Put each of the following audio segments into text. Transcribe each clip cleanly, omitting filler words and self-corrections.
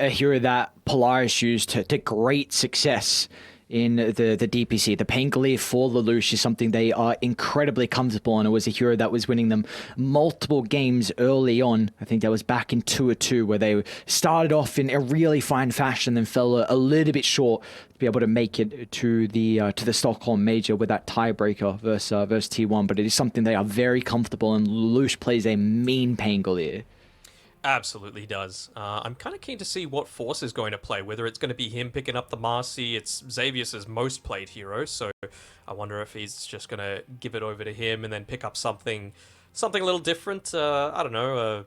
a hero that Polaris used to great success in the DPC. The Pangolier for Lelouch is something they are incredibly comfortable on. It was a hero that was winning them multiple games early on. I think that was back in 2-2, where they started off in a really fine fashion, then fell a little bit short to be able to make it to the Stockholm Major with that tiebreaker versus T1. But it is something they are very comfortable, and Lelouch plays a mean Pangolier. Absolutely does. I'm kind of keen to see what Force is going to play, whether it's going to be him picking up the Marcy. It's Xavier's most played hero, so I wonder if he's just going to give it over to him and then pick up something a little different. I don't know,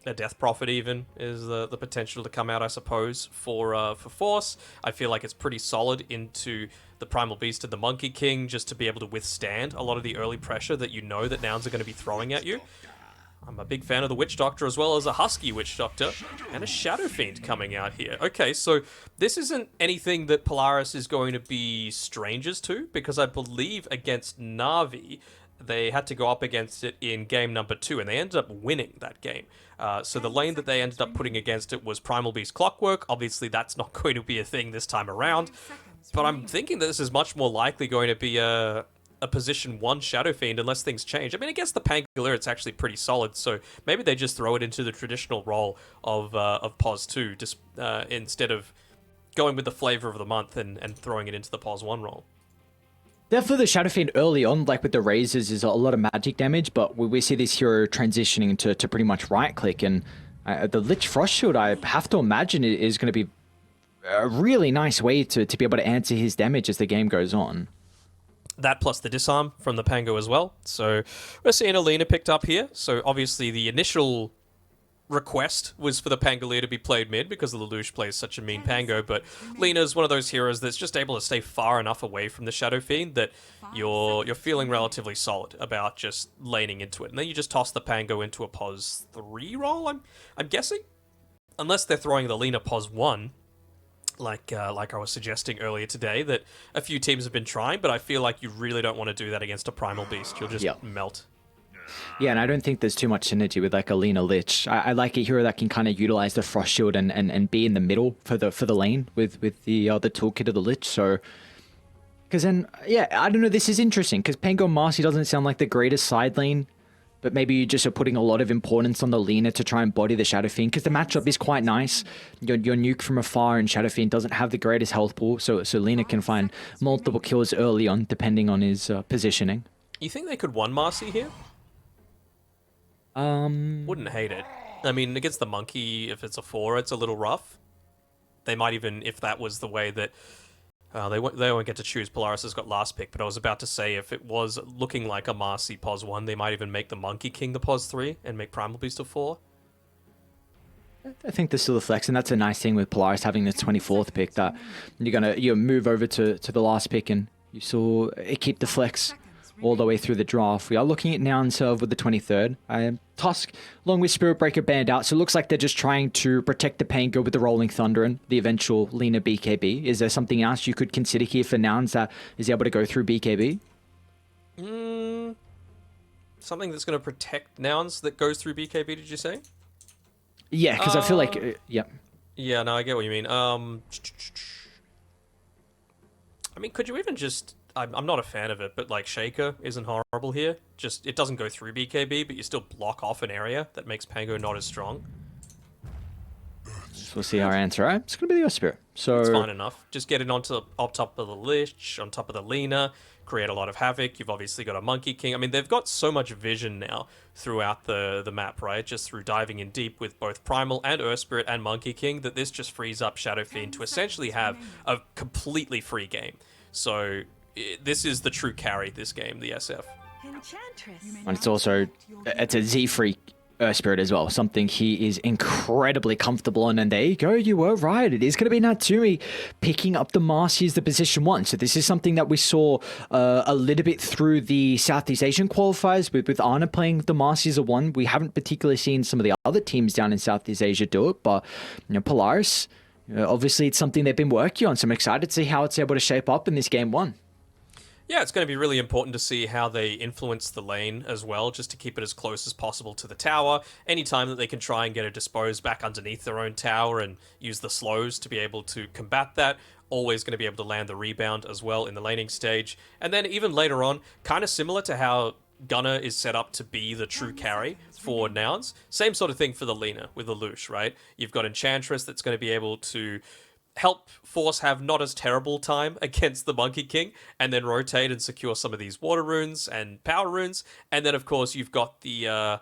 a Death Prophet even is the potential to come out, I suppose, for Force. I feel like it's pretty solid into the Primal Beast and the Monkey King, just to be able to withstand a lot of the early pressure that you know that Nouns are going to be throwing at you. I'm a big fan of the Witch Doctor, as well as a Husky Witch Doctor and a Shadow Fiend coming out here. Okay, so this isn't anything that Polaris is going to be strangers to, because I believe against Na'Vi, they had to go up against it in game number 2, and they ended up winning that game. So the lane that they ended up putting against it was Primal Beast Clockwork. Obviously, that's not going to be a thing this time around, but I'm thinking that this is much more likely going to be a position 1 Shadow Fiend unless things change. I mean, against the Pangolier, it's actually pretty solid, so maybe they just throw it into the traditional role of Pos 2, just instead of going with the flavor of the month and throwing it into the Pos 1 role. Definitely the Shadow Fiend early on, like with the razors, is a lot of magic damage, but we see this hero transitioning to pretty much right-click, and the Lich Frost Shield, I have to imagine, is going to be a really nice way to be able to answer his damage as the game goes on. That plus the disarm from the Pango as well. So we're seeing Alina picked up here. So obviously the initial request was for the Pangolier to be played mid, because the Lelouch plays such a mean Pango, but Lina's one of those heroes that's just able to stay far enough away from the Shadow Fiend that you're feeling relatively solid about just laning into it. And then you just toss the Pango into a Pos 3 role, I'm guessing? Unless they're throwing the Lina Pos 1, like I was suggesting earlier today, that a few teams have been trying, but I feel like you really don't want to do that against a Primal Beast. You'll just melt. Yeah, and I don't think there's too much synergy with like a Lina Lich. I like a hero that can kind of utilize the Frost Shield and be in the middle for the lane with the toolkit of the Lich. So, because then, yeah, I don't know, this is interesting, because Pango Marcy doesn't sound like the greatest side lane, but maybe you just are putting a lot of importance on the Lina to try and body the Shadow Fiend, because the matchup is quite nice. Your nuke from afar, and Shadow Fiend doesn't have the greatest health pool, so Lina can find multiple kills early on, depending on his positioning. You think they could 1 Marcy here? Wouldn't hate it. I mean, against the Monkey, if it's a 4, it's a little rough. They might even, if that was the way that... they won't get to choose. Polaris has got last pick, but I was about to say, if it was looking like a Marcy Pos 1, they might even make the Monkey King the Pos 3 and make Primal Beast a 4. I think there's still a flex, and that's a nice thing with Polaris having the 24th pick, that you move over to the last pick, and you saw it keep the flex all the way through the draft. We are looking at Nouns with the 23rd. Tusk, along with Spirit Breaker, banned out, so it looks like they're just trying to protect the Pango with the Rolling Thunder and the eventual Lina BKB. Is there something else you could consider here for Nouns that is able to go through BKB? Something that's going to protect Nouns that goes through BKB, did you say? Yeah, because I feel like... yeah. Yeah, no, I get what you mean. I mean, could you even just... I'm not a fan of it, but like Shaker isn't horrible here. Just, it doesn't go through BKB, but you still block off an area that makes Pango not as strong. We'll see our answer. Right? It's going to be the Spirit. So it's fine enough. Just get it on top of the Lich, on top of the Lina, create a lot of havoc. You've obviously got a Monkey King. I mean, they've got so much vision now throughout the map, right? Just through diving in deep with both Primal and Earth Spirit and Monkey King, that this just frees up Shadow Fiend to essentially have a completely free game. So this is the true carry this game, the SF. And it's a Z-free Spirit as well, something he is incredibly comfortable on. And there you go, you were right. It is going to be Natsumi picking up the Marcy as the position 1. So this is something that we saw a little bit through the Southeast Asian qualifiers with Ana playing the Marcy as a 1. We haven't particularly seen some of the other teams down in Southeast Asia do it, but Polaris, obviously it's something they've been working on. So I'm excited to see how it's able to shape up in this game 1. Yeah, it's going to be really important to see how they influence the lane as well, just to keep it as close as possible to the tower. Anytime that they can try and get a dispose back underneath their own tower and use the slows to be able to combat that, always going to be able to land the rebound as well in the laning stage. And then even later on, kind of similar to how Gunner is set up to be the true carry for Nouns, same sort of thing for the Lina with the Lush, right? You've got Enchantress that's going to be able to help Force have not as terrible time against the Monkey King, and then rotate and secure some of these water runes and power runes. And then, of course, you've got the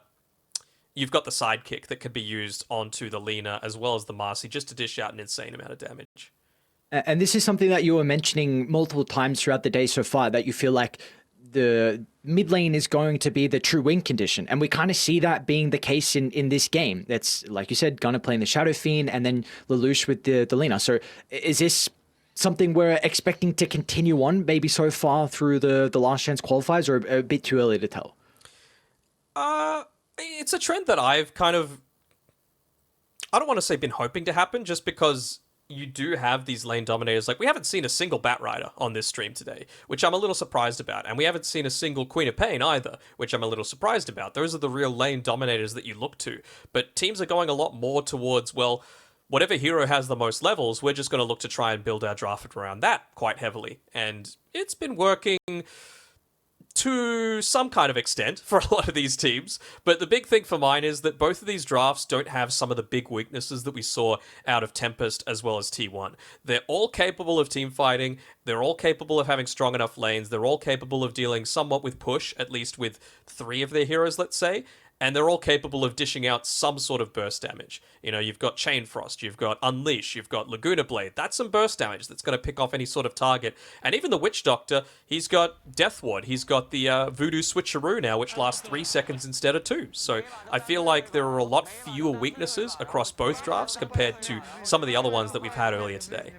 sidekick that could be used onto the Lina as well as the Marcy, just to dish out an insane amount of damage. And this is something that you were mentioning multiple times throughout the day so far, that you feel like the mid lane is going to be the true win condition. And we kind of see that being the case in this game. That's, like you said, Gunner playing the Shadow Fiend and then Lelouch with the Lina. So is this something we're expecting to continue on maybe so far through the last chance qualifiers, or a bit too early to tell? It's a trend that I've kind of, I don't want to say been hoping to happen, just because you do have these lane dominators. Like, we haven't seen a single Bat Rider on this stream today, which I'm a little surprised about. And we haven't seen a single Queen of Pain either, which I'm a little surprised about. Those are the real lane dominators that you look to. But teams are going a lot more towards, well, whatever hero has the most levels, we're just going to look to try and build our draft around that quite heavily. And it's been working to some kind of extent for a lot of these teams. But the big thing for mine is that both of these drafts don't have some of the big weaknesses that we saw out of Tempest as well as T1. They're all capable of team fighting. They're all capable of having strong enough lanes. They're all capable of dealing somewhat with push, at least with 3 of their heroes, let's say. And they're all capable of dishing out some sort of burst damage. You know, you've got Chain Frost, you've got Unleash, you've got Laguna Blade. That's some burst damage that's going to pick off any sort of target. And even the Witch Doctor, he's got Death Ward. He's got the Voodoo Switcheroo now, which lasts 3 seconds instead of 2. So I feel like there are a lot fewer weaknesses across both drafts compared to some of the other ones that we've had earlier today.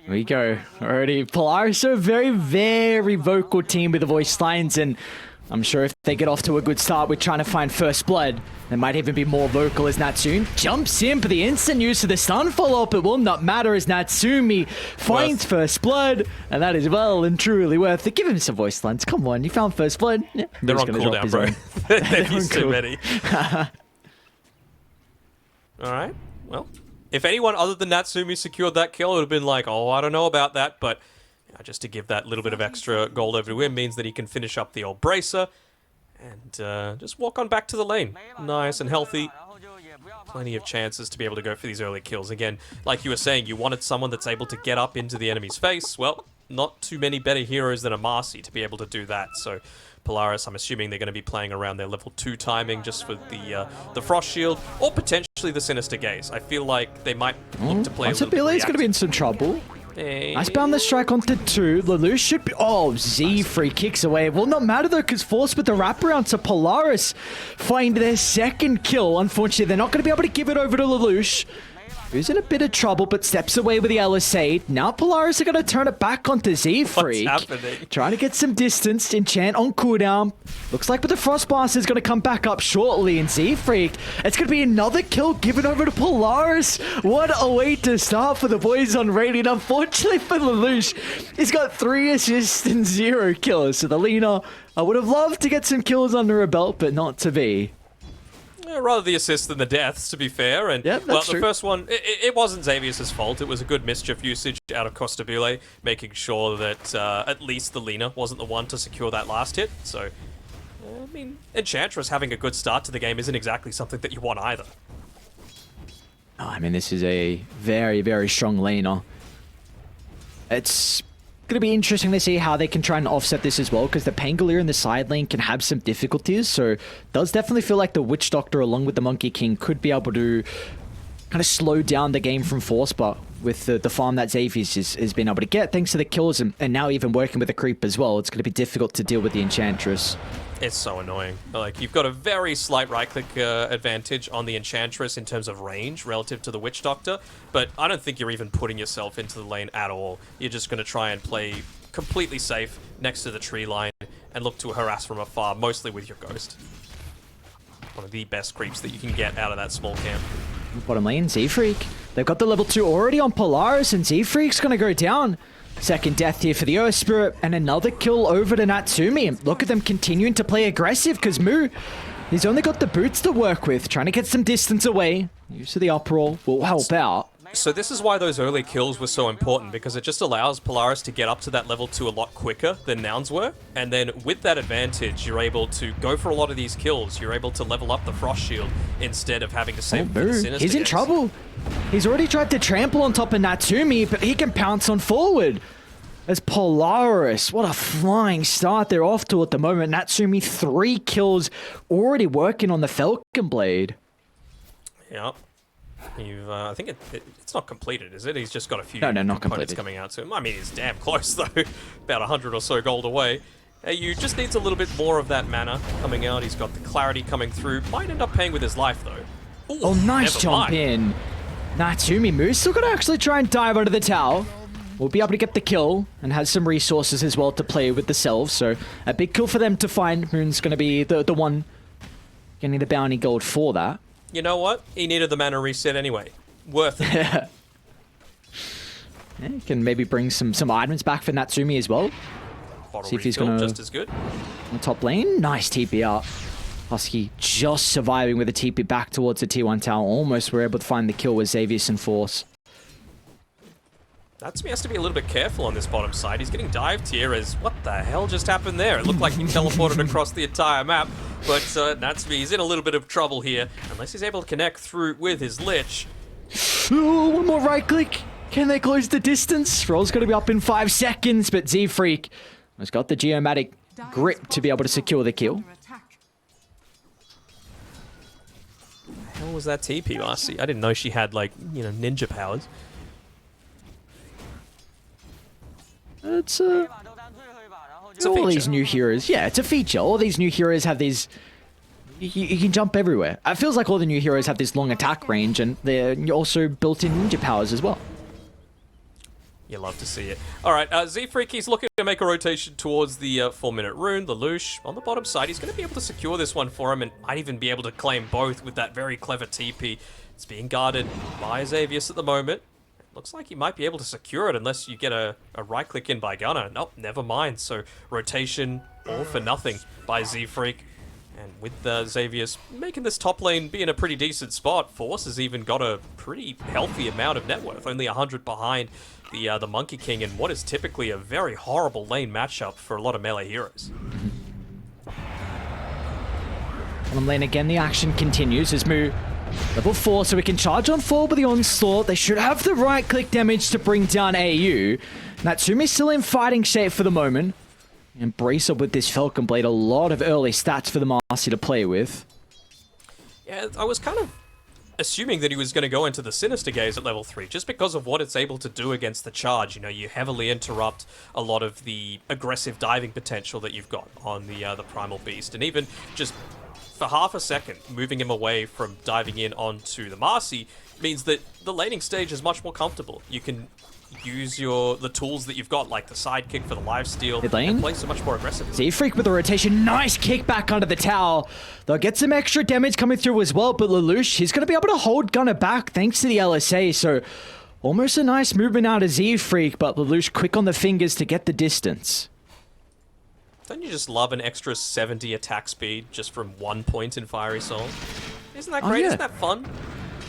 Here we go. Already, Polaris are a very, very vocal team with the voice lines, and I'm sure if they get off to a good start with trying to find first blood, they might even be more vocal as Natsumi jumps in for the instant use of the stun follow-up. It will not matter as Natsumi finds first blood, and that is well and truly worth it. Give him some voice lines. Come on, you found first blood. Yeah, they're on cooldown, bro. They've used too many. Alright, well, if anyone other than Natsumi secured that kill, it would have been like, oh, I don't know about that, but just to give that little bit of extra gold over to him means that he can finish up the old bracer and just walk on back to the lane. Nice and healthy. Plenty of chances to be able to go for these early kills. Again, like you were saying, you wanted someone that's able to get up into the enemy's face. Well, not too many better heroes than a Marcy to be able to do that. So Polaris, I'm assuming they're going to be playing around their level 2 timing just for the Frost Shield, or potentially the Sinister Gaze. I feel like they might look to play a little bit Is going to be in some trouble. Hey. Nice bound the strike onto 2. Lelouch should be... Oh, Z free kicks away. It will not matter though, because Force with the wraparound to Polaris find their second kill. Unfortunately, they're not going to be able to give it over to Lelouch, who's in a bit of trouble, but steps away with the LSA. Now Polaris are going to turn it back onto Z-Freak. What's happening? Trying to get some distance. Enchant on cooldown. Looks like with the Frostblast is going to come back up shortly. And Z-Freak, it's going to be another kill given over to Polaris. What a way to start for the boys on Radiant. Unfortunately for Lelouch, he's got 3 assists and 0 kills. So the Lina, I would have loved to get some kills under her belt, but not to be. Rather the assists than the deaths, to be fair. And yep, well, the true. first one, it wasn't Xavier's fault. It was a good mischief usage out of Costabile, making sure that at least the Lina wasn't the one to secure that last hit. So, I mean, Enchantress having a good start to the game isn't exactly something that you want either. Oh, I mean, this is a very, very strong laner. It's going to be interesting to see how they can try and offset this as well, because the Pangolier in the side lane can have some difficulties. So it does definitely feel like the Witch Doctor along with the Monkey King could be able to kind of slow down the game from Force, but with the farm that Xavier's has been able to get thanks to the kills and now even working with the creep as well, it's going to be difficult to deal with the Enchantress. It's so annoying. Like, you've got a very slight right-click advantage on the Enchantress in terms of range relative to the Witch Doctor, but I don't think you're even putting yourself into the lane at all. You're just going to try and play completely safe next to the tree line and look to harass from afar, mostly with your Ghost. One of the best creeps that you can get out of that small camp. Bottom lane, Z-Freak. They've got the level 2 already on Polaris, and Z-Freak's going to go down. Second death here for the Earth Spirit, and another kill over to Natsumi. And look at them continuing to play aggressive, because Mu, he's only got the boots to work with, trying to get some distance away. Use of the uproar will help out. So this is why those early kills were so important, because it just allows Polaris to get up to that level 2 a lot quicker than Nouns were. And then with that advantage, you're able to go for a lot of these kills. You're able to level up the Frost Shield instead of having to save for the Sinister. He's in trouble. He's already tried to trample on top of Natsumi, but he can pounce on forward. As Polaris, what a flying start they're off to at the moment. Natsumi, 3 kills, already working on the Falcon Blade. Yeah. I think it's not completed, is it? He's just got a few not components completed. coming out to him. I mean, he's damn close, though. About 100 or so gold away. You just needs a little bit more of that mana coming out. He's got the clarity coming through. Might end up paying with his life, though. Ooh, Oh, nice jump in. Natsumi Moose still gonna actually try and dive under the tower. We'll be able to get the kill and has some resources as well to play with the selves. So a big kill for them to find. Moon's gonna be the one getting the bounty gold for that. You know what? He needed the mana reset anyway. Worth it. Yeah, can maybe bring some items back for Natsumi as well. Bottle See if he's refill, gonna just as good. on top lane. Nice TP out. Husky just surviving with a TP back towards the T1 tower. Almost were able to find the kill with Xavius and Force. Natsumi has to be a little bit careful on this bottom side. He's getting dived here as what the hell just happened there? It looked like he teleported across the entire map, but Natsumi is in a little bit of trouble here unless he's able to connect through with his Lich. Oh, one more right click. Can they close the distance? Roll's going to be up in 5 seconds, but Z-Freak has got the geomatic grip to be able to secure the kill. How was that TP, Marcy? I didn't know she had, like, you know, ninja powers. It's a all feature. these new heroes. Yeah, it's a feature. All these new heroes have these. You can jump everywhere. It feels like all the new heroes have this long attack range, and they're also built-in ninja powers as well. You love to see it. All right, Z-Freak, he's looking to make a rotation towards the 4-minute rune, the Loosh. On the bottom side, he's going to be able to secure this one for him and might even be able to claim both with that very clever TP. It's being guarded by Xavius at the moment. Looks like he might be able to secure it unless you get a right click in by Gunner. Nope, never mind. So rotation all for nothing by Z-Freak. And with Xavius making this top lane be in a pretty decent spot, Force has even got a pretty healthy amount of net worth, only 100 behind the Monkey King in what is typically a very horrible lane matchup for a lot of melee heroes. On lane again, the action continues as Mu level 4, so we can charge on forward with the onslaught. They should have the right click damage to bring down AU. Natsumi's still in fighting shape for the moment. And brace up with this Falcon Blade, a lot of early stats for the Marcy to play with. Yeah, I was kind of assuming that he was going to go into the Sinister Gaze at level 3, just because of what it's able to do against the charge. You know, you heavily interrupt a lot of the aggressive diving potential that you've got on the Primal Beast. And even just for half a second, moving him away from diving in onto the Marcy means that the laning stage is much more comfortable. You can use the tools that you've got, like the sidekick for the lifesteal, and play so much more aggressively. Z-Freak with a rotation, nice kick back under the tower. They'll get some extra damage coming through as well, but Lelouch, he's going to be able to hold Gunner back thanks to the LSA, so almost a nice movement out of Z-Freak, but Lelouch quick on the fingers to get the distance. Don't you just love an extra 70 attack speed just from 1 point in Fiery Soul? Isn't that great? Yeah. Isn't that fun?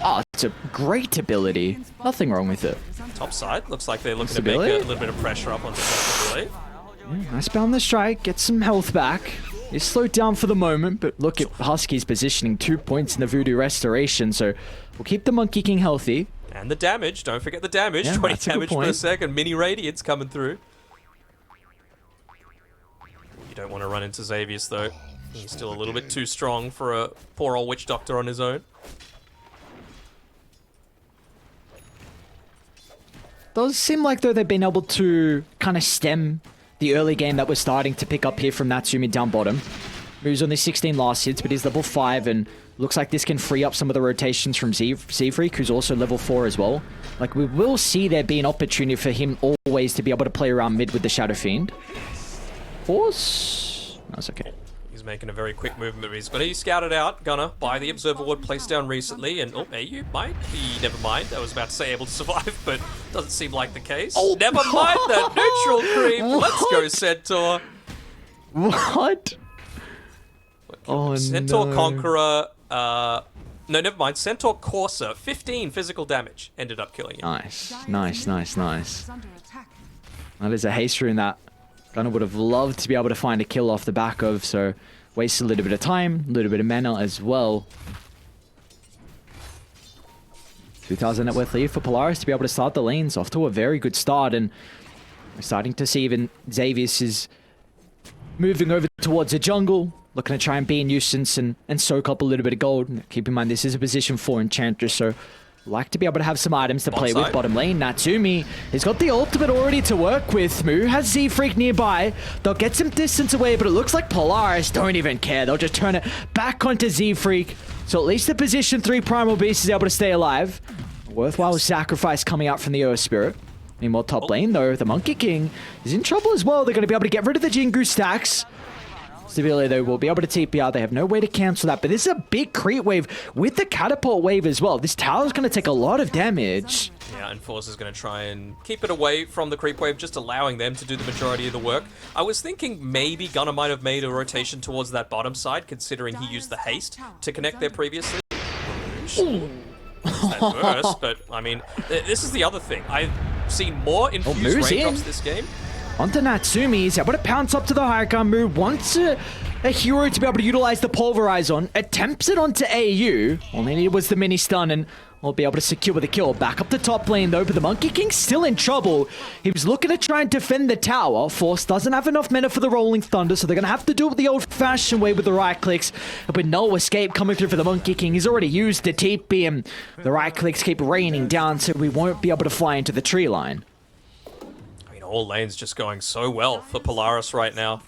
Oh, it's a great ability. Nothing wrong with it. Top side, looks like they're looking to make a little bit of pressure up on the blade. Nice bound the strike, get some health back. He's slowed down for the moment, but look at Husky's positioning, 2 points in the Voodoo Restoration, so we'll keep the Monkey King healthy. And the damage, don't forget the damage, Yeah, 20 that's a good damage per point. second, mini radiance coming through. You don't want to run into Xavius though. He's still a little bit too strong for a poor old Witch Doctor on his own. Does seem like though they've been able to kind of stem the early game that we're starting to pick up here from Natsumi down bottom. Moves only 16 last hits, but he's level 5, and looks like this can free up some of the rotations from Z-Freak, who's also level 4 as well. Like, we will see there be an opportunity for him always to be able to play around mid with the Shadow Fiend. Force? No, it's okay. He's making a very quick movement. He's going to be scouted out, Gunner, by the Observer Ward placed down recently. And, oh, AU might be, never mind. I was about to say able to survive, but doesn't seem like the case. Oh. Never mind that neutral creep. Let's go, Centaur. What? Oh, Centaur no. Conqueror, no, never mind. Centaur Courser, 15 physical damage, ended up killing him. Nice. That is a haste rune that Gunner would have loved to be able to find a kill off the back of, so waste a little bit of time, a little bit of mana as well. 2,000 net worth lead for Polaris to be able to start the lanes off to a very good start, and we're starting to see even Xavius is moving over towards the jungle, looking to try and be a nuisance and soak up a little bit of gold. Keep in mind, this is a position 4 Enchantress, so like to be able to have some items to play with. Bottom lane, Natsumi has got the ultimate already to work with. Moo has Z-Freak nearby. They'll get some distance away, but it looks like Polaris don't even care. They'll just turn it back onto Z-Freak. So at least the position 3 Primal Beast is able to stay alive. A worthwhile sacrifice coming out from the Earth Spirit. Meanwhile, top lane, though, the Monkey King is in trouble as well. They're going to be able to get rid of the Jingu stacks. Stability, though, will be able to TP out. They have no way to cancel that, but this is a big creep wave with the catapult wave as well. This tower is going to take a lot of damage. Yeah, and Force is going to try and keep it away from the creep wave, just allowing them to do the majority of the work. I was thinking maybe Gunner might have made a rotation towards that bottom side, considering he used the haste to connect there previously. That burst, but I mean, this is the other thing. I've seen more infused raindrops this game. Onto Natsumi, he's able to pounce up to the high ground move, wants a hero to be able to utilize the Pulverize on, attempts it onto AU, all they needed was the mini stun and will be able to secure the kill. Back up the top lane though, but the Monkey King's still in trouble. He was looking to try and defend the tower. Force doesn't have enough mana for the Rolling Thunder, so they're going to have to do it the old-fashioned way with the right clicks. But no escape coming through for the Monkey King. He's already used the TP and the right clicks keep raining down, so we won't be able to fly into the tree line. All lanes just going so well for Polaris right now.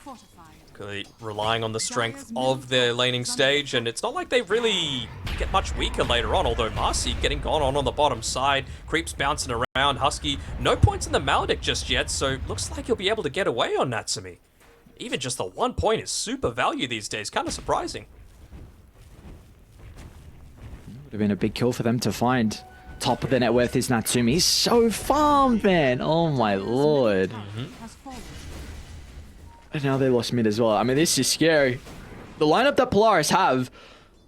Clearly relying on the strength of their laning stage, and it's not like they really get much weaker later on, although Marcy getting gone on the bottom side, creeps bouncing around, Husky, no points in the Maledict just yet, so looks like he'll be able to get away on Natsumi. Even just the 1 point is super value these days, kind of surprising. Would have been a big kill for them to find. Top of the net worth is Natsumi. He's so farmed, man. Oh my lord. And now they lost mid as well. I mean, this is scary. The lineup that Polaris have,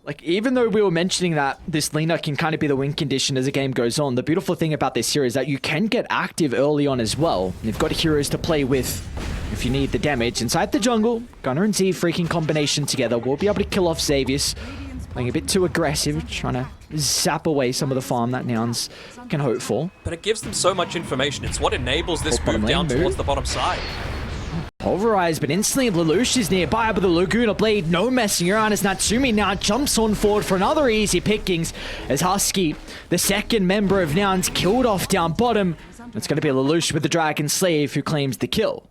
like, even though we were mentioning that this laner can kind of be the win condition as the game goes on, the beautiful thing about this here is that you can get active early on as well. You've got heroes to play with if you need the damage. Inside the jungle, Gunner and Z freaking combination together will be able to kill off Xavius. Playing a bit too aggressive, trying to zap away some of the farm that Nouns can hope for. But it gives them so much information. It's what enables this move down towards the bottom side. Pulverized, but instantly Lelouch is nearby, but the Laguna Blade, no messing around as Natsumi now jumps on forward for another easy pickings as Husky, the second member of Nouns, killed off down bottom. It's going to be Lelouch with the Dragon Slave who claims the kill.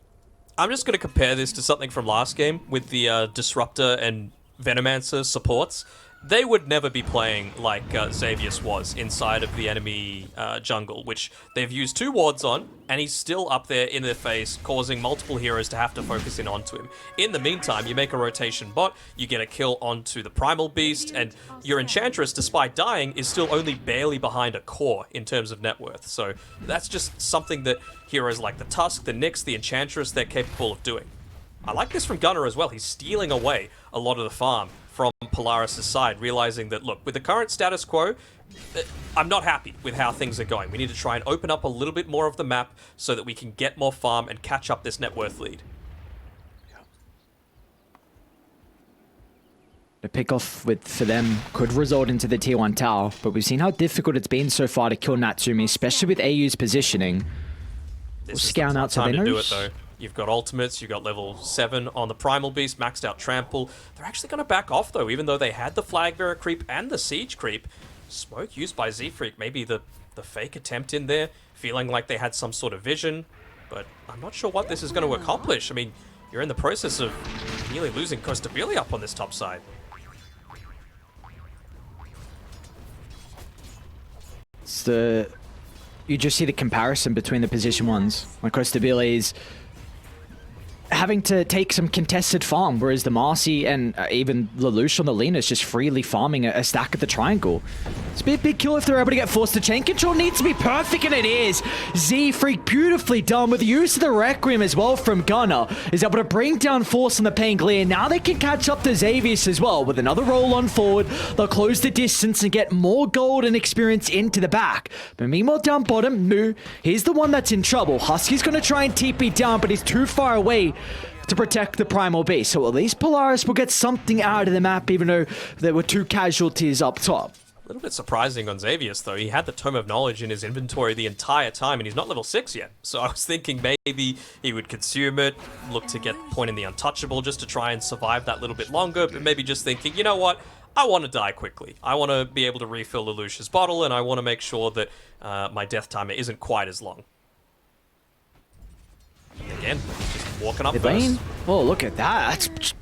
I'm just going to compare this to something from last game with the Disruptor and Venomancer supports. They would never be playing like Xavius was inside of the enemy jungle, which they've used 2 wards on, and he's still up there in their face, causing multiple heroes to have to focus in onto him. In the meantime, you make a rotation bot, you get a kill onto the Primal Beast, and your Enchantress, despite dying, is still only barely behind a core in terms of net worth. So that's just something that heroes like the Tusk, the Nyx, the Enchantress, they're capable of doing. I like this from Gunner as well. He's stealing away a lot of the farm from Polaris' side, realizing that, look, with the current status quo, I'm not happy with how things are going. We need to try and open up a little bit more of the map so that we can get more farm and catch up this net worth lead. The pick-off for them could result into the tier 1 tower, but we've seen how difficult it's been so far to kill Natsumi, especially with AU's positioning. We'll scout out to do it though. You've got ultimates, you've got level 7 on the Primal Beast, maxed out Trample. They're actually going to back off though, even though they had the Flag Bearer creep and the Siege creep. Smoke used by Z-Freak, maybe the fake attempt in there, feeling like they had some sort of vision. But I'm not sure what this is going to accomplish. I mean, you're in the process of nearly losing Costabilia up on this top side. It's you just see the comparison between the position ones. Like Costabilia is having to take some contested farm, whereas the Marcy and even Lelouch on the lane is just freely farming a stack at the triangle. It's a big kill if they're able to get forced to chain control. Needs to be perfect, and it is. Z-Freak beautifully done with the use of the Requiem as well from Gunner. Is able to bring down Force on the Pangolier. Now they can catch up to Xavius as well with another roll on forward. They'll close the distance and get more gold and experience into the back. But meanwhile down bottom, Moo, he's the one that's in trouble. Husky's going to try and TP down, but he's too far away to protect the primal base. So at least Polaris will get something out of the map, even though there were 2 casualties up top. A little bit surprising on Xavius, though. He had the Tome of Knowledge in his inventory the entire time, and he's not level 6 yet. So I was thinking maybe he would consume it, look to get point in the Untouchable just to try and survive that little bit longer, but maybe just thinking, you know what? I want to die quickly. I want to be able to refill Lelouch's bottle, and I want to make sure that my death timer isn't quite as long. Again, just walking up first. Oh, look at that. That's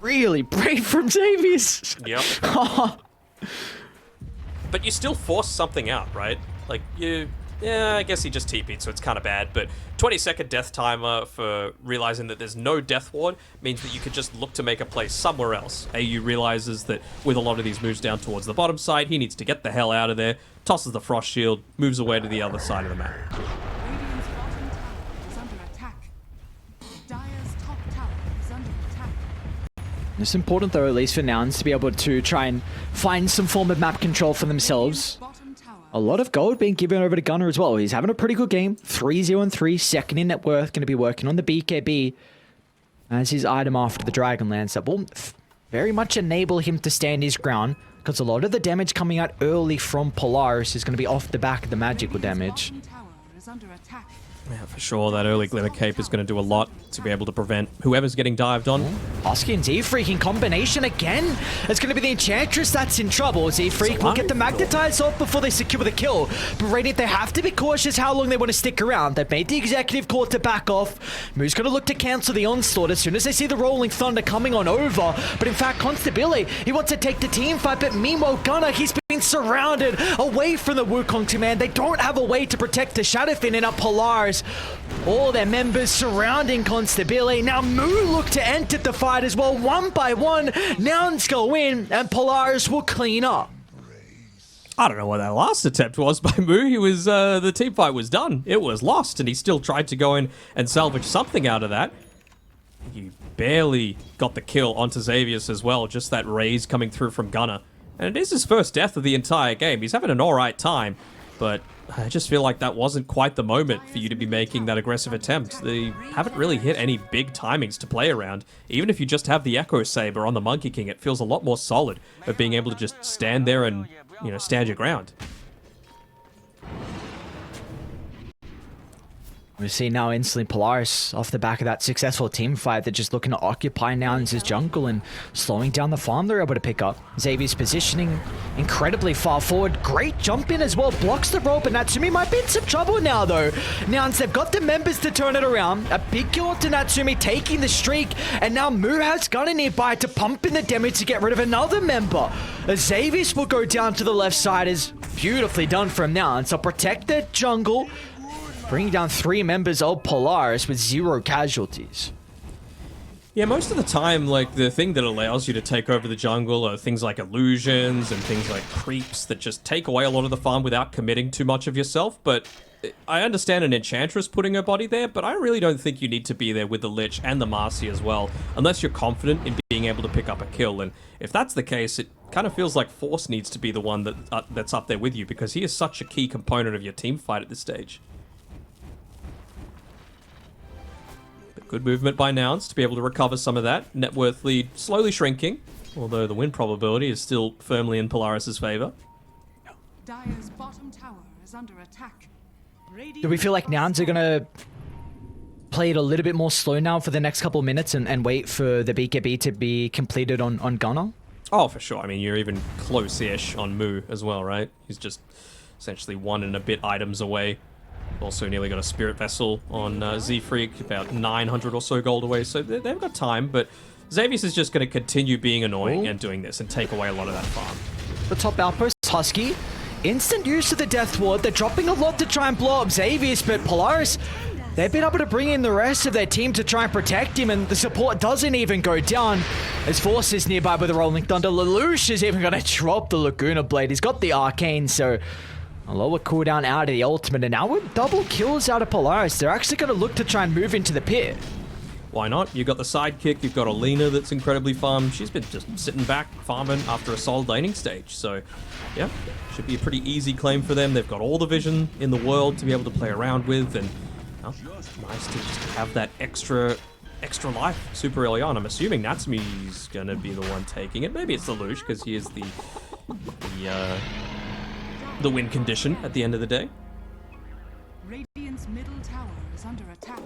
really brave from Xavius. Yep. But you still force something out, right? Like, yeah, I guess he just TP'd, so it's kind of bad, but 20-second death timer for realizing that there's no death ward means that you could just look to make a play somewhere else. AU realizes that with a lot of these moves down towards the bottom side, he needs to get the hell out of there, tosses the Frost Shield, moves away to the other side of the map. It's important, though, at least for Nouns, to be able to try and find some form of map control for themselves. A lot of gold being given over to Gunner as well. He's having a pretty good game. 3-0-3, second in net worth. Going to be working on the BKB as his item after the Dragonlance. That will very much enable him to stand his ground, because a lot of the damage coming out early from Polaris is going to be off the back of the magical damage. Yeah, for sure, that early Glimmer Cape is going to do a lot to be able to prevent whoever's getting dived on. Husky and Z-Freak combination again. It's going to be the Enchantress that's in trouble. Z-Freak will get the Magnetize off before they secure the kill. But Radiant, they have to be cautious how long they want to stick around. They've made the executive call to back off. Moo's going to look to cancel the onslaught as soon as they see the Rolling Thunder coming on over. But in fact, Constabile, he wants to take the team fight, but meanwhile, Gunner, he's been surrounded away from the Wukong command. They don't have a way to protect the Shadowfin in up Polaris. All their members surrounding Constabile. Now Moo look to enter the fight as well. One by one, Nouns go in and Polaris will clean up. I don't know what that last attempt was by Moo. He was, the team fight was done. It was lost, and he still tried to go in and salvage something out of that. He barely got the kill onto Xavius as well, just that raise coming through from Gunner. And it is his first death of the entire game. He's having an alright time, but I just feel like that wasn't quite the moment for you to be making that aggressive attempt. They haven't really hit any big timings to play around. Even if you just have the Echo Saber on the Monkey King, it feels a lot more solid of being able to just stand there and, you know, stand your ground. We see now instantly Polaris off the back of that successful team fight. They're just looking to occupy Nouns' jungle and slowing down the farm they're able to pick up. Xavier's positioning incredibly far forward. Great jump in as well. Blocks the rope, and Natsumi might be in some trouble now though. Nouns, they've got the members to turn it around. A big kill to Natsumi, taking the streak, and now Moo has Gunner nearby to pump in the damage to get rid of another member. Xavier's will go down to the left side. Is beautifully done from Nouns. So protect their jungle, bringing down 3 members of Polaris with 0 casualties. Yeah, most of the time, like, the thing that allows you to take over the jungle are things like illusions and things like creeps that just take away a lot of the farm without committing too much of yourself, but I understand an Enchantress putting her body there, but I really don't think you need to be there with the Lich and the Marcy as well, unless you're confident in being able to pick up a kill, and if that's the case, it kind of feels like Force needs to be the one that's up there with you, because he is such a key component of your team fight at this stage. Good movement by Nouns to be able to recover some of that. Net worth lead slowly shrinking, although the win probability is still firmly in Polaris' favor. Dire's bottom tower is under attack. Do we feel like Nouns are going to play it a little bit more slow now for the next couple of minutes and wait for the BKB to be completed on Gunner? Oh, for sure. I mean, you're even close-ish on Moo as well, right? He's just essentially 1 and a bit items away. Also nearly got a Spirit Vessel on Z-Freak, about 900 or so gold away, so they've got time, but Xavius is just going to continue being annoying and doing this and take away a lot of that farm. The top outpost, Husky. Instant use of the Death Ward. They're dropping a lot to try and blow up Xavius, but Polaris, They've been able to bring in the rest of their team to try and protect him, and the support doesn't even go down. As Force is nearby with the Rolling Thunder, Lelouch is even going to drop the Laguna Blade. He's got the Arcane, so a lower cooldown out of the ultimate, and now with double kills out of Polaris, they're actually going to look to try and move into the pit. Why not? You've got the sidekick, you've got Alina that's incredibly farmed. She's been just sitting back, farming after a solid laning stage. So, yeah, should be a pretty easy claim for them. They've got all the vision in the world to be able to play around with, and well, nice to just have that extra life super early on. I'm assuming Natsumi's going to be the one taking it. Maybe it's Lelouch, because he is the win condition at the end of the day. Radiant's middle tower is under attack.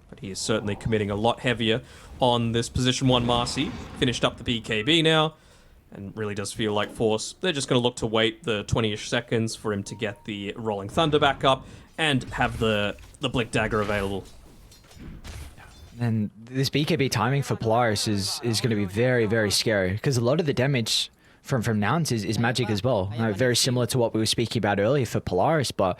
But he is certainly committing a lot heavier on this position 1 Marcy. Finished up the BKB now, and really does feel like Force. They're just going to look to wait the 20-ish seconds for him to get the Rolling Thunder back up and have the Blink Dagger available. And this BKB timing for Polaris is going to be very, very scary, because a lot of the damage from Nouns is magic as well. Very similar to what we were speaking about earlier for Polaris, but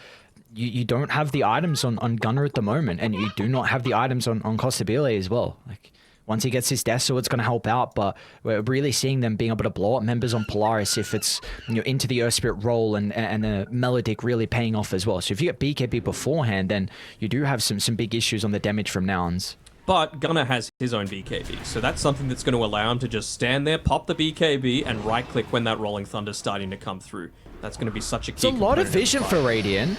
you don't have the items on Gunner at the moment, and you do not have the items on Costabile as well. Like, once he gets his Death Sword, it's going to help out, but we're really seeing them being able to blow up members on Polaris if it's, you know, into the Earth Spirit roll and the Melodic really paying off as well. So if you get BKB beforehand, then you do have some big issues on the damage from Nouns. But Gunner has his own BKB, so that's something that's going to allow him to just stand there, pop the BKB, and right-click when that Rolling Thunder's starting to come through. That's going to be such a key. It's a lot of vision for Radiant.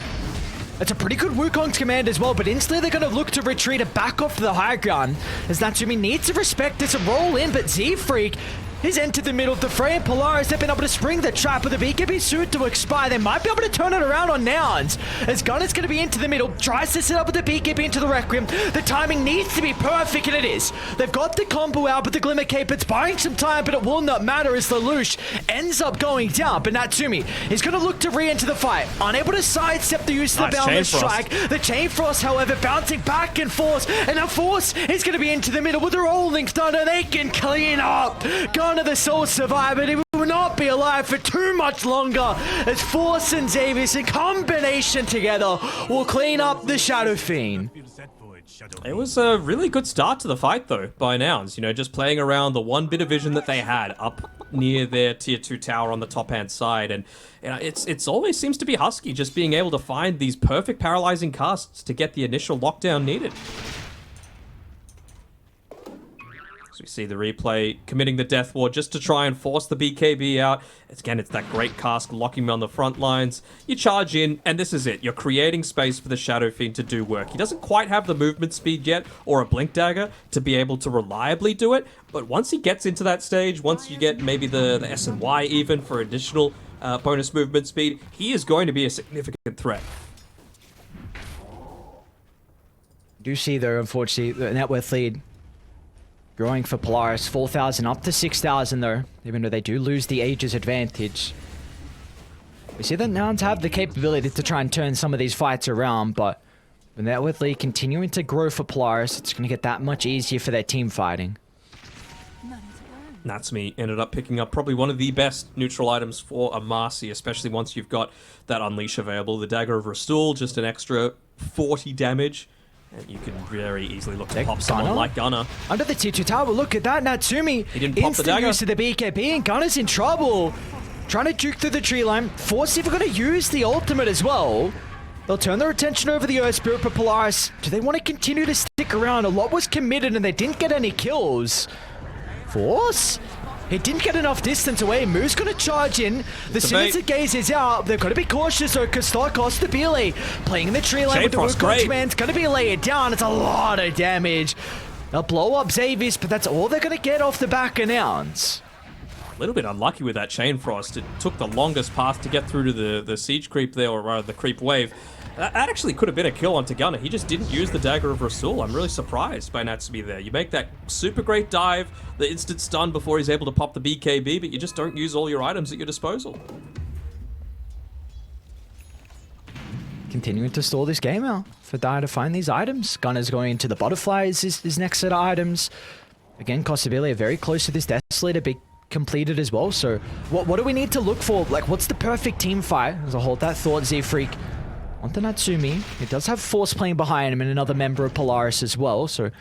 It's a pretty good Wukong's command as well, but instantly they're going to look to retreat and back off to the high ground, as Natsumi needs to respect this and roll in, but Z-Freak has entered the middle of the fray, and Polaris have been able to spring the trap with the BKB suit to expire. They might be able to turn it around on Nouns, as Gunner's going to be into the middle, tries to set up with the BKB into the Requiem. The timing needs to be perfect, and it is. They've got the combo out, but the Glimmer Cape, it's buying some time, but it will not matter as Lelouch ends up going down. But Natsumi is going to look to re-enter the fight, unable to sidestep the use of the Boundless Strike. The Chain Frost, however, bouncing back and forth, and now Force is going to be into the middle with the Rolling Thunder. They can clean up. Gunner, the sole survivor, he will not be alive for too much longer, as Force and Xavius in combination together will clean up the Shadow Fiend. It was a really good start to the fight, though, by Nouns. You know, just playing around the one bit of vision that they had up near their tier 2 tower on the top-hand side. And you know, it's always seems to be Husky just being able to find these perfect paralyzing casts to get the initial lockdown needed. We see the replay committing the Death Ward just to try and force the BKB out. Again, it's that great cast locking him on the front lines. You charge in, and this is it. You're creating space for the Shadow Fiend to do work. He doesn't quite have the movement speed yet, or a Blink Dagger, to be able to reliably do it. But once he gets into that stage, once you get maybe the S and Y even for additional bonus movement speed, he is going to be a significant threat. Do see, though, unfortunately, the net worth lead growing for Polaris, 4,000 up to 6,000 though, even though they do lose the Aegis advantage. We see that Nouns have the capability to try and turn some of these fights around, but with net worth lead continuing to grow for Polaris, it's going to get that much easier for their team fighting. Natsumi ended up picking up probably one of the best neutral items for a Marcy, especially once you've got that Unleash available. The Dagger of Restore, just an extra 40 damage. And you can very easily look to pop someone like Gunner. Under the tier 2 tower, look at that, Natsumi. He didn't pop the dagger. Instant use of the BKB, and Gunner's in trouble. Trying to juke through the tree line. Force even going to use the ultimate as well. They'll turn their attention over the Earth Spirit, but Polaris, do they want to continue to stick around? A lot was committed, and they didn't get any kills. Force? He didn't get enough distance away. Moo's going to charge in. The Sinister Gaze is out. They've got to be cautious, though, because Costabile playing in the tree line with the Wukong command's going to be laid down. It's a lot of damage. They'll blow up Xavius, but that's all they're going to get off the back of Nouns. A little bit unlucky with that Chain Frost. It took the longest path to get through to the Siege Creep there, or rather the Creep Wave. That actually could have been a kill onto Gunner. He just didn't use the Dagger of Rasul. I'm really surprised by Natsumi there. You make that super great dive, the instant stun before he's able to pop the BKB, but you just don't use all your items at your disposal. Continuing to stall this game out for Dire to find these items. Gunner's going into the Butterflies, his next set of items. Again, Costabile very close to this Death Slay to be completed as well. So what do we need to look for? Like, what's the perfect team fight? As I hold that thought, Z-Freak On the Natsumi. He does have Force playing behind him and another member of Polaris as well, so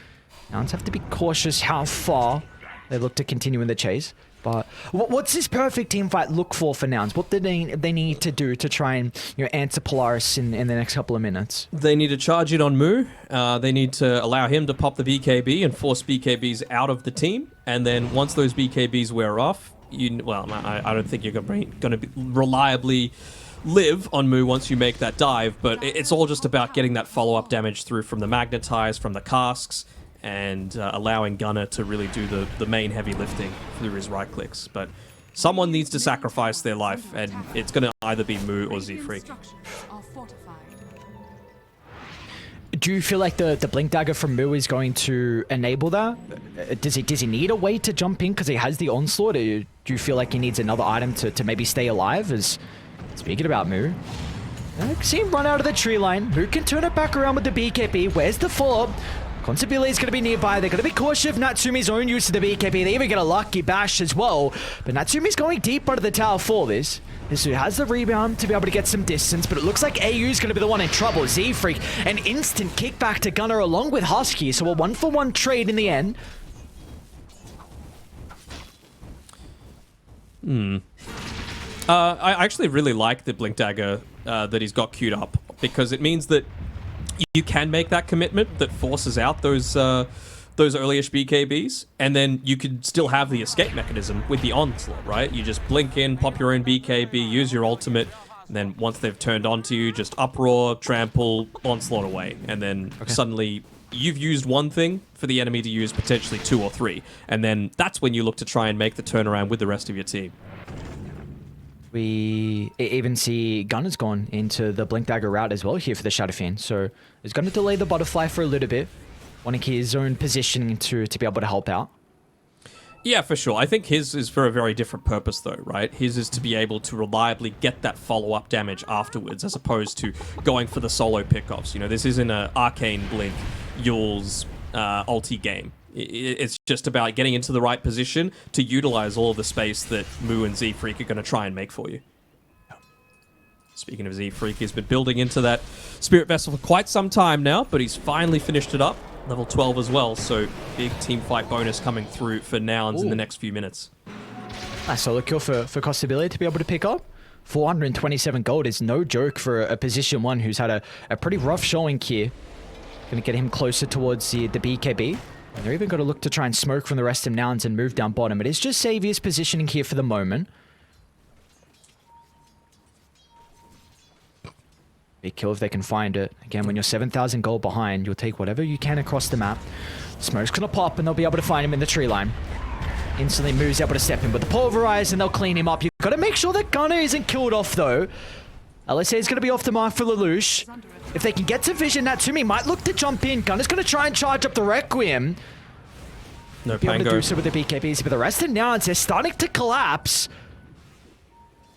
Nouns have to be cautious how far they look to continue in the chase. But what's this perfect team fight look for Nouns? What do they need to do to try and answer Polaris in the next couple of minutes? They need to charge it on Moo. They need to allow him to pop the BKB and force BKBs out of the team. And then once those BKBs wear off, I don't think you're going to reliably live on Moo once you make that dive. But it's all just about getting that follow-up damage through from the Magnetize, from the casks, and allowing Gunnar to really do the main heavy lifting through his right clicks. But someone needs to sacrifice their life, and it's going to either be Moo or Z-Freak. Do you feel like the Blink Dagger from Moo is going to enable that? Does he need a way to jump in because he has the Onslaught? Or do you feel like he needs another item to maybe stay alive? Speaking about Moo, I see him run out of the tree line. Moo can turn it back around with the BKB. Where's the follow-up? Constabile is going to be nearby. They're going to be cautious of Natsumi's own use of the BKB. They even get a lucky bash as well. But Natsumi's going deep under the tower for this. He has the rebound to be able to get some distance, but it looks like AU is going to be the one in trouble. Z-Freak, an instant kickback to Gunnar along with Husky, so a 1-for-1 trade in the end. I actually really like the Blink Dagger that he's got queued up, because it means that you can make that commitment that forces out those early-ish BKBs, and then you could still have the escape mechanism with the Onslaught, right? You just blink in, pop your own BKB, use your ultimate, and then once they've turned onto you, just Uproar, Trample, Onslaught away, and then suddenly you've used one thing for the enemy to use potentially 2 or 3, and then that's when you look to try and make the turnaround with the rest of your team. We even see Gunnar's gone into the Blink Dagger route as well here for the Shadow Fiend, so he's going to delay the Butterfly for a little bit, wanting his own positioning to be able to help out. Yeah, for sure. I think his is for a very different purpose, though, right? His is to be able to reliably get that follow-up damage afterwards, as opposed to going for the solo pickoffs. This isn't an Arcane Blink, Yule's ulti game. It's just about getting into the right position to utilize all of the space that Moo and Z-Freak are going to try and make for you. Speaking of Z-Freak, he's been building into that Spirit Vessel for quite some time now, but he's finally finished it up. Level 12 as well, so big team fight bonus coming through for Nouns in the next few minutes. Nice solo kill for Constabile to be able to pick up. 427 gold is no joke for a position 1 who's had a pretty rough showing here. Going to get him closer towards the BKB. And they're even going to look to try and smoke from the rest of Nouns and move down bottom. It is just Xavier's positioning here for the moment. Big kill if they can find it. Again, when you're 7,000 gold behind, you'll take whatever you can across the map. Smoke's going to pop and they'll be able to find him in the tree line. Instantly Moo's able to step in with the Pulverize and they'll clean him up. You've got to make sure that Gunnar isn't killed off though. LSA is going to be off the mark for Lelouch. If they can get to vision, Natsumi might look to jump in. Gunner's going to try and charge up the Requiem. No be able to Pango. do so with the BKBs, but the rest of Nouns, they're starting to collapse.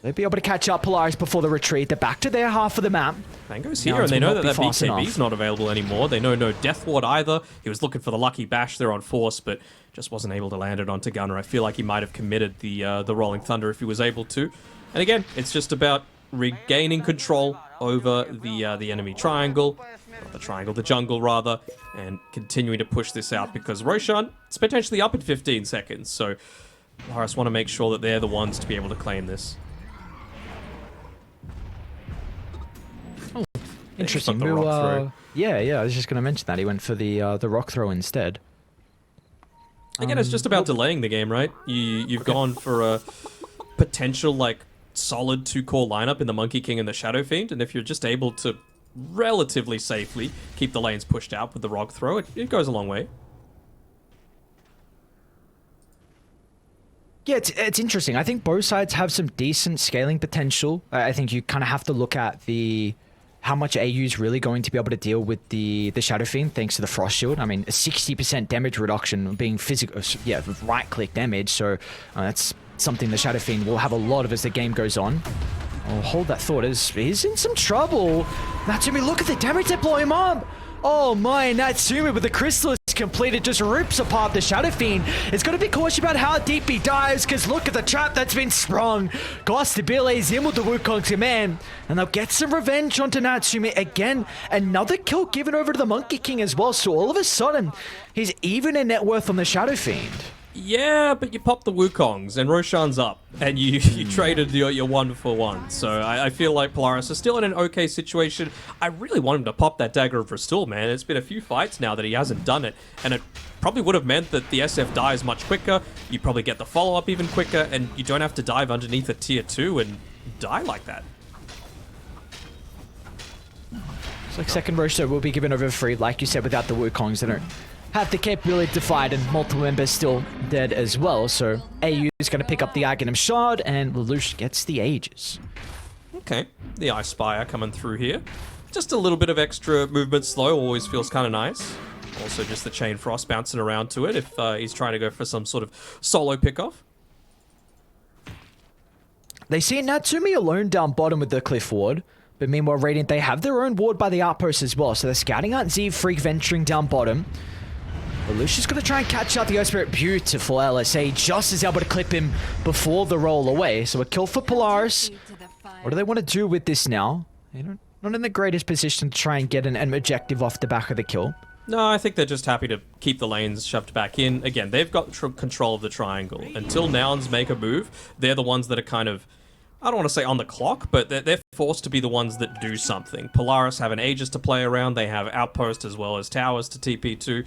They'll be able to catch up Polaris before the retreat. They're back to their half of the map. Pango's here, Nouns and they will know not that be fast BKB's enough. not available anymore. They know no Death Ward either. He was looking for the lucky bash there on Force, but just wasn't able to land it onto Gunnar. I feel like he might have committed the Rolling Thunder if he was able to. And again, it's just about regaining control over the enemy triangle, the jungle rather, and continuing to push this out because Roshan is potentially up in 15 seconds. So Polaris want to make sure that they're the ones to be able to claim this. Interesting. The rock throw. Yeah, I was just going to mention that. He went for the rock throw instead. Again, it's just about delaying the game, right? You've gone for a potential, solid 2-core lineup in the Monkey King and the Shadow Fiend, and if you're just able to relatively safely keep the lanes pushed out with the rock throw, it goes a long way. Yeah, it's interesting. I think both sides have some decent scaling potential. I think you kind of have to look at how much AU is really going to be able to deal with the Shadow Fiend thanks to the Frost Shield. I mean, a 60% damage reduction being physical, right-click damage, so that's something the Shadow Fiend will have a lot of as the game goes on. Oh, hold that thought, he's in some trouble. Natsumi, look at the damage they blow him up. Oh my, Natsumi with the Chrysalis completed just rips apart the Shadow Fiend. It's got to be cautious about how deep he dives, because look at the trap that's been sprung. Gostabile is in with the Wukong's command, and they'll get some revenge onto Natsumi again. Another kill given over to the Monkey King as well, so all of a sudden, he's even in net worth on the Shadow Fiend. Yeah, but you popped the Wukongs and Roshan's up, and you traded your 1-for-1. So I feel like Polaris is still in an okay situation. I really want him to pop that Dagger of Restore, man. It's been a few fights now that he hasn't done it, and it probably would have meant that the SF dies much quicker. You probably get the follow-up even quicker, and you don't have to dive underneath a tier 2 and die like that. It's like second Roshan will be given over free, like you said, without the Wukongs. They don't have the capability to fight, and multiple members still dead as well. So AU is going to pick up the Aghanim Shard, and Lelouch gets the Aegis. Okay, the Ice Spire coming through here. Just a little bit of extra movement slow always feels kind of nice. Also just the Chain Frost bouncing around to it if he's trying to go for some sort of solo pickoff. They see Natsumi alone down bottom with the Cliff Ward, but meanwhile Radiant, they have their own ward by the outpost as well, so they're scouting out Z Freak venturing down bottom. Lelouch's going to try and catch out the Earth Spirit. Beautiful LSA, just is able to clip him before the roll away. So a kill for Polaris. What do they want to do with this now? They're not in the greatest position to try and get an objective off the back of the kill. No, I think they're just happy to keep the lanes shoved back in. Again, they've got control of the triangle. Until Nouns make a move, they're the ones that are kind of, I don't want to say on the clock, but they're forced to be the ones that do something. Polaris have an Aegis to play around. They have Outpost as well as towers to TP to.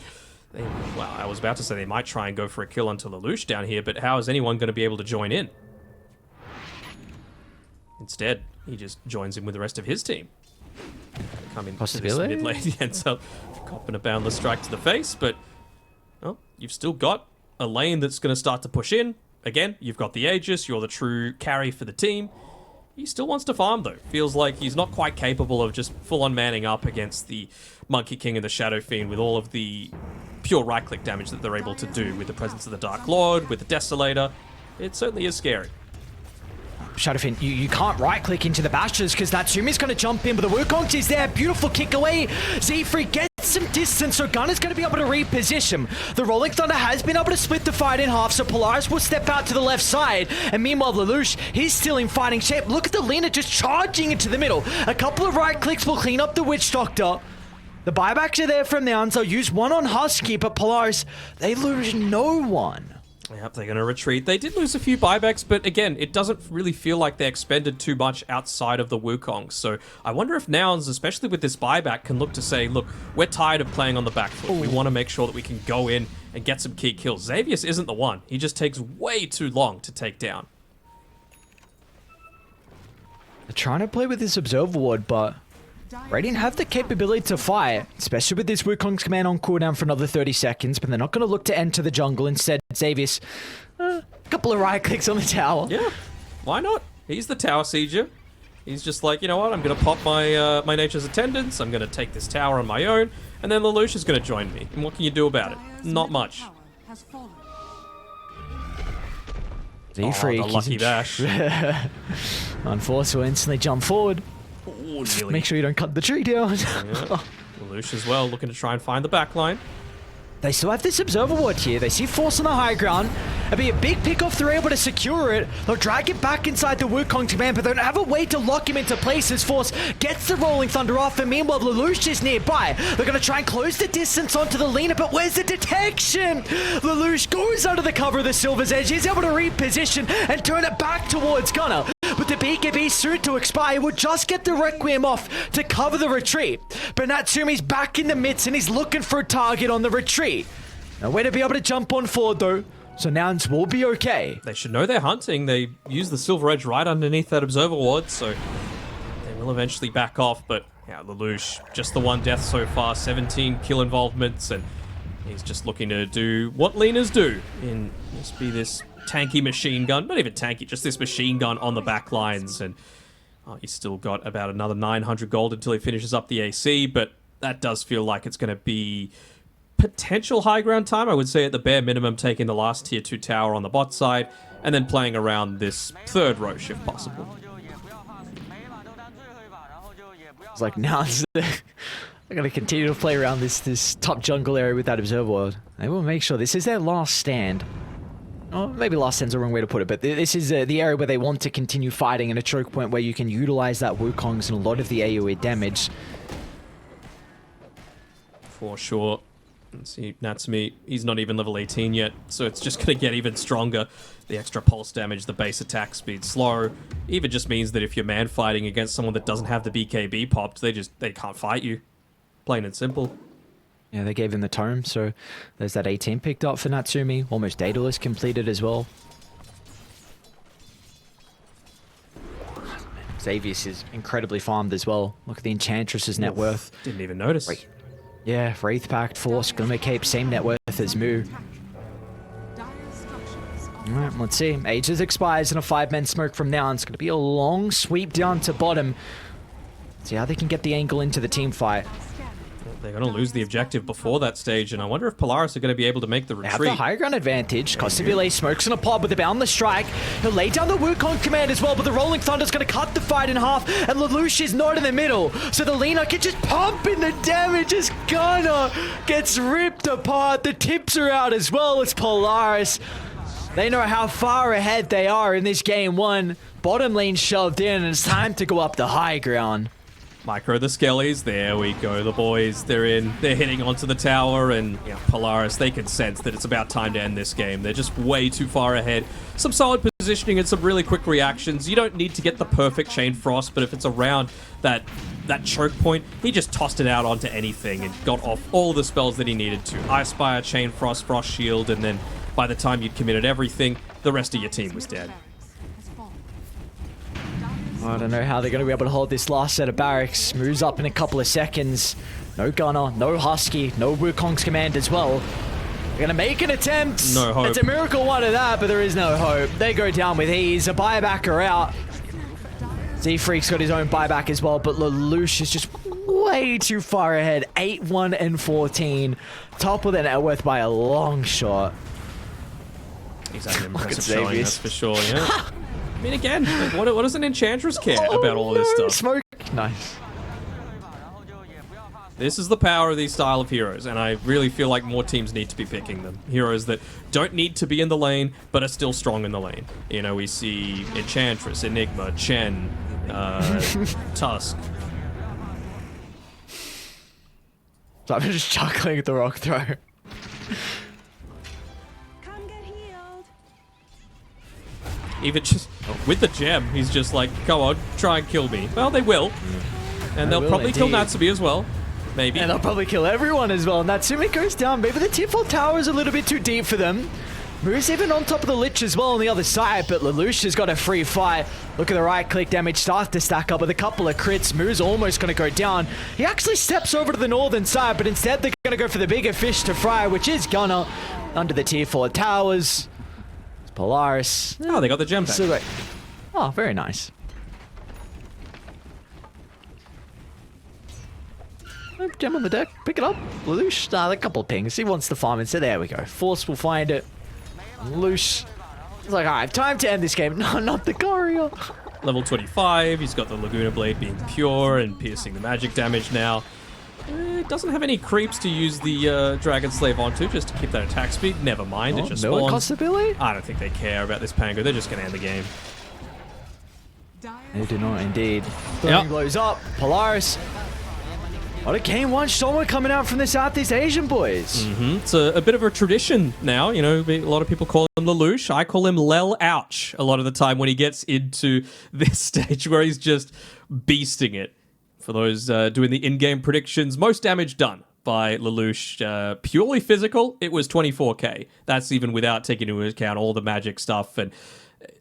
Well, I was about to say they might try and go for a kill onto Lelouch down here, but how is anyone going to be able to join in? Instead, he just joins in with the rest of his team. Come in Possibility? mid lane, he ends up copping a boundless strike to the face, but well, you've still got a lane that's going to start to push in. Again, you've got the Aegis, you're the true carry for the team. He still wants to farm, though. Feels like he's not quite capable of just full-on manning up against the Monkey King and the Shadow Fiend with all of the pure right-click damage that they're able to do with the presence of the Dark Lord, with the Desolator. It certainly is scary. Shadow Fiend, you can't right-click into the bashes because Natsumi's going to jump in, but the Wukong's is there. Beautiful kick away. Z-Free gets some distance, so Gunner's going to be able to reposition. The Rolling Thunder has been able to split the fight in half, so Polaris will step out to the left side. And meanwhile, Lelouch, he's still in fighting shape. Look at the Lina just charging into the middle. A couple of right-clicks will clean up the Witch Doctor. The buybacks are there from Nouns. They'll use one on Husky, but Polaris, they lose no one. Yep, they're going to retreat. They did lose a few buybacks, but again, it doesn't really feel like they expended too much outside of the Wukong. So I wonder if Nouns, especially with this buyback, can look to say, look, we're tired of playing on the back foot. We want to make sure that we can go in and get some key kills. Xavius isn't the one. He just takes way too long to take down. They're trying to play with this Observer Ward, but Radiant have the capability to fight, especially with this Wukong's command on cooldown for another 30 seconds, but they're not going to look to enter the jungle. Instead, Xavius, a couple of right clicks on the tower. Yeah, why not? He's the tower sieger. He's just like, you know what, I'm going to pop my my Nature's Attendants, I'm going to take this tower on my own, and then Lelouch is going to join me. And what can you do about it? Not much. Z-Freak, the lucky dash. Unforced will instantly jump forward. Ooh, nearly. Make sure you don't cut the tree down. Yeah. Lelouch as well, looking to try and find the backline. They still have this Observer Ward here. They see Force on the high ground. It'll be a big pick-off. They're able to secure it. They'll drag it back inside the Wukong command, but they don't have a way to lock him into place as Force gets the Rolling Thunder off, and meanwhile, Lelouch is nearby. They're going to try and close the distance onto the Lina, but where's the detection? Lelouch goes under the cover of the Silver's Edge. He's able to reposition and turn it back towards Gunner. But the BKB soon to expire will just get the Requiem off to cover the retreat. But Natsumi's back in the midst and he's looking for a target on the retreat. No way to be able to jump on forward though, so Nouns will be okay. They should know they're hunting. They use the Silver Edge right underneath that Observer Ward, so they will eventually back off. But yeah, Lelouch, just the one death so far, 17 kill involvements, and he's just looking to do what Linas do in must be this tanky machine gun, not even tanky, just this machine gun on the back lines, and he's still got about another 900 gold until he finishes up the AC, but that does feel like it's going to be potential high ground time. I would say at the bare minimum taking the last tier 2 tower on the bot side, and then playing around this third Roche if possible. It's like Nouns, They're going to continue to play around this top jungle area with that observer world. They will make sure this is their last stand. Oh, maybe last stand's the wrong way to put it, but this is the area where they want to continue fighting in a choke point where you can utilize that Wukong's and a lot of the AoE damage. For sure. Let's see, Natsumi, he's not even level 18 yet, so it's just going to get even stronger. The extra pulse damage, the base attack speed slow, even just means that if you're man fighting against someone that doesn't have the BKB popped, they can't fight you. Plain and simple. Yeah, they gave him the tome, so there's that 18 picked up for Natsumi. Almost Daedalus completed as well. Xavius is incredibly farmed as well. Look at the Enchantress's net worth. Didn't even notice. Yeah, Wraith Pact, Force, Glimmer Cape, same net worth as Mu. Alright, let's see. Ages expires in a 5-man smoke from now. It's going to be a long sweep down to bottom. See how they can get the angle into the team fight. They're going to lose the objective before that stage, and I wonder if Polaris are going to be able to make the retreat. They have the high ground advantage. Costabile smokes in a pod with the boundless strike. He'll lay down the Wukong command as well, but the Rolling Thunder's going to cut the fight in half, and Lelouch is not in the middle. So the Lina can just pump in the damage as Gunnar gets ripped apart. The tips are out as well as Polaris. They know how far ahead they are in this game one. Bottom lane shoved in, and it's time to go up the high ground. Micro the Skellies, there we go, the boys, they're in, they're hitting onto the tower, and yeah, Polaris, they can sense that it's about time to end this game. They're just way too far ahead. Some solid positioning and some really quick reactions. You don't need to get the perfect Chain Frost, but if it's around that choke point, he just tossed it out onto anything and got off all the spells that he needed to. Ice Spire, Chain Frost, Frost Shield, and then by the time you'd committed everything, the rest of your team was dead. I don't know how they're going to be able to hold this last set of barracks. Moves up in a couple of seconds. No Gunner, no Husky, no Wukong's command as well. They're going to make an attempt. No hope. It's a miracle one of that, but there is no hope. They go down with ease. A buyback are out. Z-Freak's got his own buyback as well, but Lelouch is just way too far ahead. 8-1 and 14. Top of the net worth by a long shot. He's had an impressive showing, that's for sure, yeah. I mean, again, like, what does an Enchantress care about all of this stuff? Smoke. Nice. This is the power of these style of heroes, and I really feel like more teams need to be picking them. Heroes that don't need to be in the lane, but are still strong in the lane. You know, we see Enchantress, Enigma, Chen, Tusk. So I'm just chuckling at the rock throw. Even just with the gem, he's just like, come on, try and kill me. Well, they will. And they'll probably kill Natsumi as well. Maybe. And they'll probably kill everyone as well. Natsumi goes down. Maybe the Tier 4 tower is a little bit too deep for them. Moose even on top of the Lich as well on the other side, but Lelouch has got a free fight. Look at the right-click damage start to stack up with a couple of crits. Moo's almost going to go down. He actually steps over to the northern side, but instead they're going to go for the bigger fish to fry, which is Gunner under the Tier 4 towers. Polaris. Oh, they got the gem back. So great. Oh, very nice. Gem on the deck. Pick it up. Lelouch. A couple of pings. He wants to farm it. So there we go. Force will find it. Lelouch. He's like, alright, time to end this game. No, not the Garia. Level 25. He's got the Laguna Blade being pure and piercing the magic damage now. It doesn't have any creeps to use the Dragon Slave onto, just to keep that attack speed. Never mind, it just spawns. I don't think they care about this Pango. They're just going to end the game. They do not indeed. Throwing blows up. Polaris. What a game one. Someone coming out from the Southeast Asian boys. It's a bit of a tradition now. You know, a lot of people call him Lelouch. I call him Lel Ouch a lot of the time when he gets into this stage where he's just beasting it. For those doing the in-game predictions, most damage done by Lelouch. Purely physical, it was 24k. That's even without taking into account all the magic stuff. And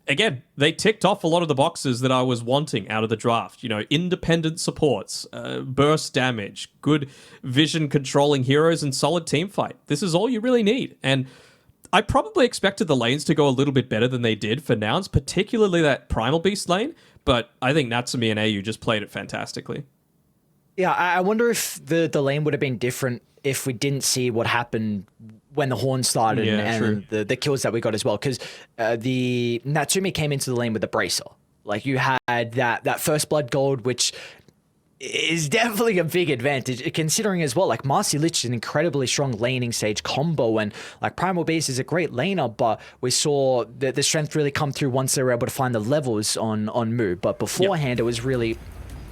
again, they ticked off a lot of the boxes that I was wanting out of the draft. You know, independent supports, burst damage, good vision controlling heroes, and solid team fight. This is all you really need. And I probably expected the lanes to go a little bit better than they did for Nouns, particularly that Primal Beast lane. But I think Natsumi and AU just played it fantastically. Yeah, I wonder if the lane would have been different if we didn't see what happened when the horn started and the kills that we got as well. Because the Natsumi came into the lane with the bracer. Like, you had that first blood gold, which is definitely a big advantage, considering as well, like Marcy Lich is an incredibly strong laning sage combo, and like Primal Beast is a great laner, but we saw the strength really come through once they were able to find the levels on Moo. But beforehand, it was really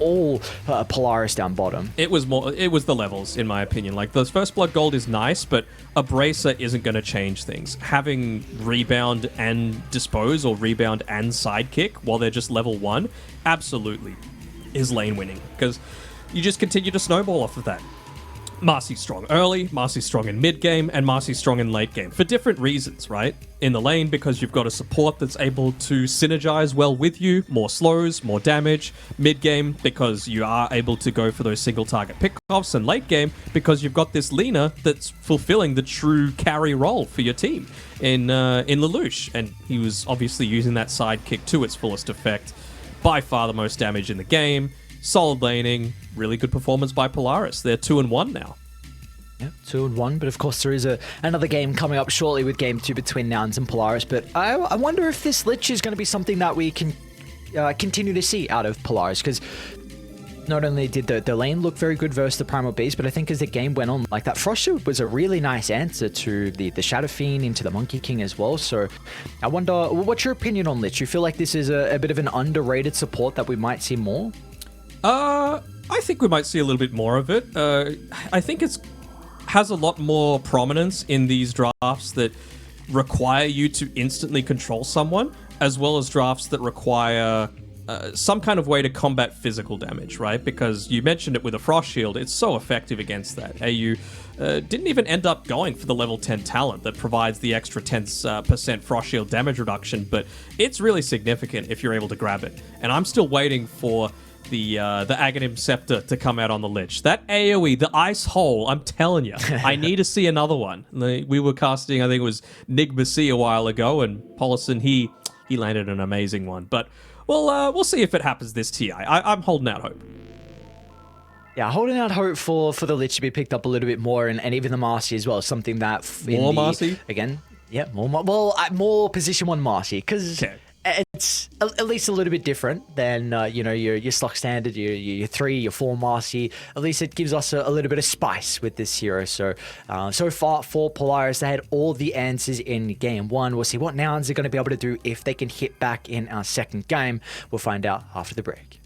all Polaris down bottom. It was the levels, in my opinion. Like, the First Blood Gold is nice, but a Bracer isn't going to change things. Having Rebound and Dispose, or Rebound and Sidekick, while they're just level 1, absolutely is lane winning, because you just continue to snowball off of that. Marcy's strong early, Marcy's strong in mid-game, and Marcy's strong in late-game, for different reasons, right? In the lane, because you've got a support that's able to synergize well with you, more slows, more damage. Mid-game, because you are able to go for those single-target pickoffs, and late-game, because you've got this Lina that's fulfilling the true carry role for your team in Lelouch, and he was obviously using that sidekick to its fullest effect. By far the most damage in the game. Solid laning, really good performance by Polaris. They're 2-1 now. Yeah, 2-1, but of course there is another game coming up shortly with Game 2 between Nouns and Polaris, but I wonder if this Lich is going to be something that we can continue to see out of Polaris, because not only did the lane look very good versus the Primal Beast, but I think as the game went on, like that Frost Shield was a really nice answer to the Shadow Fiend into the Monkey King as well. So I wonder, what's your opinion on Lich? You feel like this is a bit of an underrated support that we might see more? I think we might see a little bit more of it. I think it's has a lot more prominence in these drafts that require you to instantly control someone, as well as drafts that require some kind of way to combat physical damage, right? Because you mentioned it with a Frost Shield, it's so effective against that. AU didn't even end up going for the level 10 talent that provides the extra 10% Frost Shield damage reduction, but it's really significant if you're able to grab it. And I'm still waiting for the Aghanim Scepter to come out on the Lich. That AoE, the Ice Hole, I'm telling you, I need to see another one. We were casting, I think it was Nigma a while ago, and Paulison, he landed an amazing one. But we'll see if it happens this TI. I'm holding out hope. Yeah, holding out hope for the Lich to be picked up a little bit more, and even the Marcy as well. Something that more Marcy again, yeah, more position 1 Marcy, because it's at least a little bit different than your stock standard, your 3, your 4 Marcy. At least it gives us a little bit of spice with this hero. So so far for Polaris, they had all the answers in game 1. We'll see what Nouns are going to be able to do if they can hit back in our second game. We'll find out after the break.